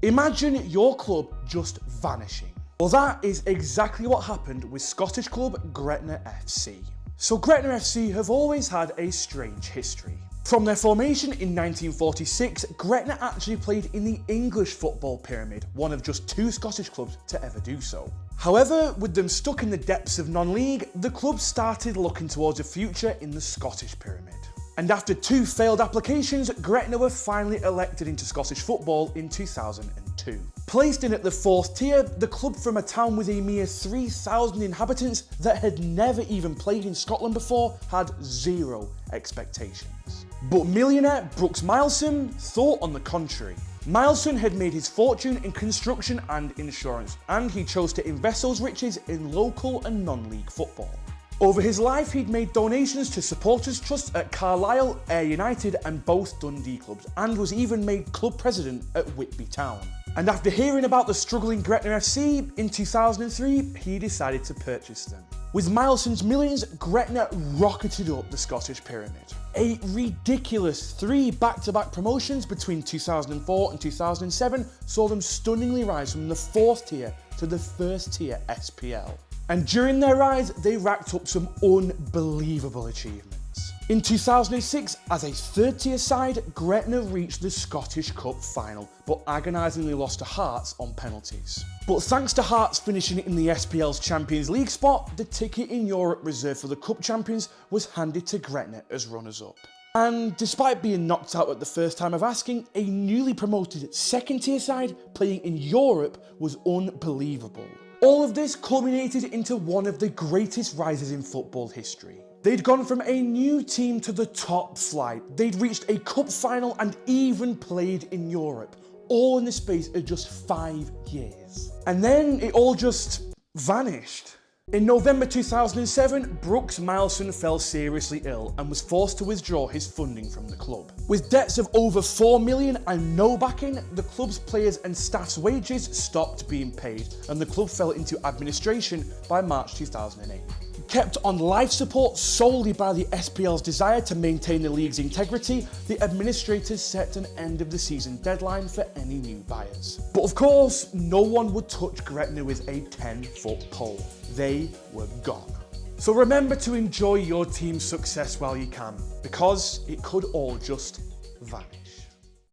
Imagine your club just vanishing. Well, that is exactly what happened with Scottish club Gretna FC. So Gretna FC have always had a strange history. From their formation in 1946, Gretna actually played in the English football pyramid, one of just 2 Scottish clubs to ever do so. However, with them stuck in the depths of non-league, the club started looking towards a future in the Scottish pyramid. And after 2 failed applications, Gretna were finally elected into Scottish football in 2002. Placed in at the 4th tier, the club from a town with a mere 3,000 inhabitants that had never even played in Scotland before had 0 expectations. But millionaire Brooks Mileson thought on the contrary. Mileson had made his fortune in construction and insurance, and he chose to invest those riches in local and non-league football. Over his life, he'd made donations to supporters trusts at Carlisle, Ayr United and both Dundee clubs, and was even made club president at Whitby Town. And after hearing about the struggling Gretna FC, in 2003, he decided to purchase them. With Mileson's millions, Gretna rocketed up the Scottish pyramid. A ridiculous 3 back-to-back promotions between 2004 and 2007 saw them stunningly rise from the 4th tier to the 1st tier SPL. And during their rise, they racked up some unbelievable achievements. In 2006, as a 3rd tier side, Gretna reached the Scottish Cup final, but agonisingly lost to Hearts on penalties. But thanks to Hearts finishing in the SPL's Champions League spot, the ticket in Europe reserved for the Cup champions was handed to Gretna as runners-up. And despite being knocked out at the first time of asking, a newly promoted 2nd tier side playing in Europe was unbelievable. All of this culminated into one of the greatest rises in football history. They'd gone from a new team to the top flight, they'd reached a cup final and even played in Europe, all in the space of just 5 years. And then it all just vanished. In November 2007, Brooks Mileson fell seriously ill and was forced to withdraw his funding from the club. With debts of over $4 million and no backing, the club's players and staff's wages stopped being paid and the club fell into administration by March 2008. Kept on life support solely by the SPL's desire to maintain the league's integrity, the administrators set an end of the season deadline for any new buyers. But of course, no one would touch Gretna with a 10-foot pole. They were gone. So remember to enjoy your team's success while you can, because it could all just vanish.